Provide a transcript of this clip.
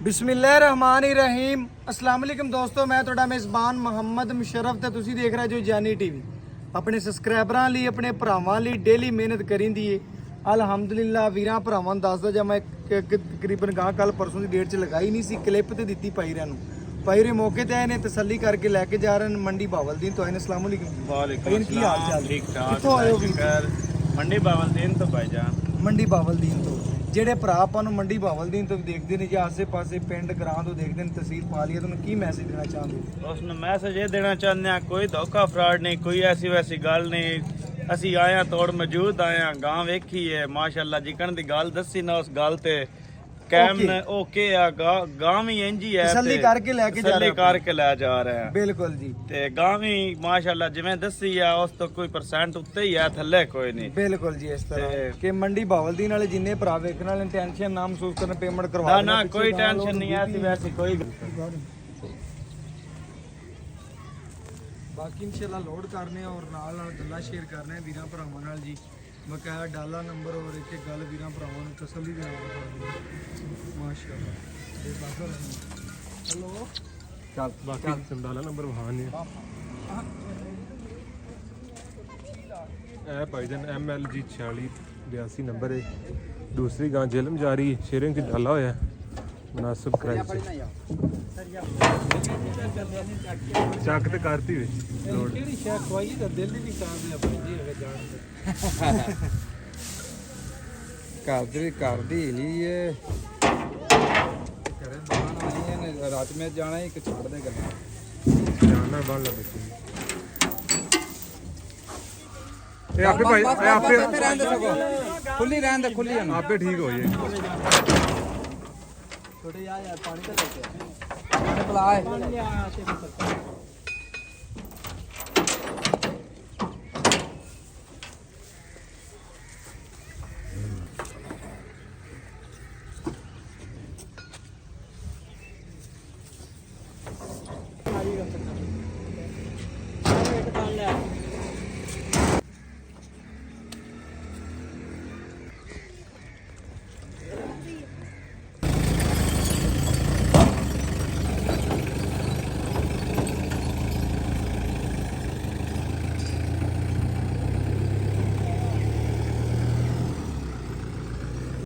बिस्मिल्लाहिर्रहमानिर्रहीम अस्सलाम वालेकुम दोस्तों, मैं ਤੁਹਾਡਾ ਮੇਜ਼ਬਾਨ ਮੁਹੰਮਦ ਮੁਸ਼ਰਫ ਤੇ ਤੁਸੀਂ ਦੇਖ ਰਹੇ ਜੋ ਜਾਨੀ ਟੀਵੀ। ਆਪਣੇ ਸਬਸਕ੍ਰਾਈਬਰਾਂ ਲਈ ਆਪਣੇ ਭਰਾਵਾਂ ਲਈ ਡੇਲੀ ਮਿਹਨਤ ਕਰਿੰਦੀ ਏ। ਅਲਹਮਦੁਲਿਲਾ ਵੀਰਾਂ ਭਰਾਵਾਂ ਨੂੰ ਦੱਸਦਾ ਜਾਂ ਮੈਂ ਤਕਰੀਬਨ ਗਾਂ ਕੱਲ ਪਰਸੋਂ ਦੀ ਡੇਟ 'ਚ ਲਗਾਈ ਨਹੀਂ ਸੀ, ਕਲਿੱਪ ਤੇ ਦਿੱਤੀ ਪਾਈਰਿਆਂ ਨੂੰ। ਪਾਈਰੇ ਮੌਕੇ ਤੇ ਆਏ ਨੇ, ਤਸੱਲੀ ਕਰਕੇ ਲੈ ਕੇ ਜਾ ਰਹੇ ਨੇ ਮੰਡੀ ਬਾਵਲਦੀਨ ਤੋਂ। ਆਏ अस्सलाम वालेकुम। वालेकुम ਕੀ ਹਾਲ ਚਾਲ? ठीक ठाक। ਕਿੱਥੋਂ ਆਏ ਹੋ ਵੀਰ? मंडी बावलदीन तो भाईजान। ਮੰਡੀ ਬਾਵਲਦੀਨ ਤੋਂ। ਜਿਹੜੇ ਭਰਾ ਆਪਾਂ ਨੂੰ ਮੰਡੀ ਬਾਵਲਦੀਨ ਤੋਂ ਦੇਖਦੇ ਨੇ ਜਾਂ ਆਸੇ-ਪਾਸੇ ਪਿੰਡ ਗਰਾਂ ਤੋਂ ਦੇਖਦੇ ਨੇ, ਤਹਿਸੀਲ ਪਾਲੀਆ, ਤੁਹਾਨੂੰ ਕੀ ਮੈਸੇਜ ਦੇਣਾ ਚਾਹੁੰਦੇ ਹੋ? उसने मैसेज ये देना चाहते हैं, कोई धोखा फ्रॉड नहीं, कोई ऐसी वैसी गल नहीं। ਅਸੀਂ ਆਇਆ ਤੋੜ ਮੌਜੂਦ ਆਇਆ, ਗਾਂ ਵੇਖੀ ਹੈ ਮਾਸ਼ਾਅੱਲਾ। ਜਿਕਣ ਦੀ ਗੱਲ ਦੱਸੀ ਨਾ ਉਸ ਗੱਲ ਤੇ ਕੈਮ ਨੇ ਓਕੇ ਆ। ਗਾਂ ਵੀ ਇੰਜ ਹੀ ਹੈ, ਤਸੱਲੀ ਕਰਕੇ ਲੈ ਕੇ ਜਾ ਰਹੇ, ਤਸੱਲੀ ਕਰਕੇ ਲੈ ਜਾ ਰਹੇ ਆ। ਬਿਲਕੁਲ ਜੀ। ਤੇ ਗਾਂ ਵੀ ਮਾਸ਼ਾਅੱਲਾ ਜਿਵੇਂ ਦੱਸੀ ਆ ਉਸ ਤੋਂ ਕੋਈ % ਉੱਤੇ ਹੀ ਆ, ਥੱਲੇ ਕੋਈ ਨਹੀਂ। ਬਿਲਕੁਲ ਜੀ। ਇਸ ਤਰ੍ਹਾਂ ਕਿ ਮੰਡੀ ਬਾਵਲਦੀਨ ਵਾਲੇ ਜਿੰਨੇ ਭਰਾ ਵੇਖਣ ਵਾਲੇ ਟੈਨਸ਼ਨ ਨਾ ਮਹਿਸੂਸ ਕਰਨ, ਪੇਮੈਂਟ ਕਰਵਾ ਨਾ ਦੇਣਾ। ਨਾ ਕੋਈ ਟੈਨਸ਼ਨ ਨਹੀਂ ਐਸੀ ਵੈਸੀ ਕੋਈ। ਬਾਕੀ ਇਨਸ਼ਾਅੱਲਾ ਲੋਡ ਕਰਨੇ ਆ ਔਰ ਨਾਲ ਨਾਲ ਗੱਲਾਂ ਸ਼ੇਅਰ ਕਰਨੇ ਆ ਵੀਰਾਂ ਭਰਾਵਾਂ ਨਾਲ ਜੀ। ਬਕਾਇਆ ਡਾਲਾ ਨੰਬਰ ਔਰ ਇੱਕ ਇੱਕ ਗੱਲ ਵੀਰਾਂ ਭਰਾਵਾਂ ਨੂੰ ਤਸੱਲੀ ਦੇ ਨਾਲ ਮਾਸ਼ਾਅੱਲਾ। ਇਹ ਬਾਜ਼ਰ ਹੈਲੋ ਚੱਲ ਬਾਕੀ ਸੰਦਾਲਾ ਨੰਬਰ ਵਹਾਨ ਨੇ ਇਹ ਭਾਈਜਾਨ MLG 4682 ਨੰਬਰ ਹੈ। दूसरी गां जेलम जा रही है, शेयरिंग की डाला होया मुनासिब प्राइस से ਚੱਕ ਤੇ ਕਰਤੀ ਵੇ ਲੋਡ ਕਿਹੜੀ ਸ਼ੈ ਖਵਾਈ ਤਾਂ ਦਿਲ ਨਹੀਂ ਕਰਦੇ ਆਪਣੇ ਜੀ ਅਗੇ ਜਾਣ ਦੇ ਕਰਦੀ ਲਈ ਏ ਕਰੇ ਬਾਹਰ ਆਈ ਨੇ ਰਾਤ ਮੈਂ ਜਾਣਾ ਇੱਕ ਛੱਡ ਦੇ ਗੱਲਾਂ ਜਾਣਾ ਬਣ ਲਾ ਬੱਚੀ ਇਹ ਆਪੇ ਭਾਈ ਇਹ ਆਪੇ ਰਹਿੰਦੇ ਸਗੋ ਖੁੱਲੀ ਰਹਿੰਦੇ ਖੁੱਲੀ ਆਪੇ ਠੀਕ ਹੋ ਜੇ ਥੋੜੇ ਯਾਰ ਪਾਣੀ ਤਾਂ ਲੈ ਕੇ ਬੁਲਾਏ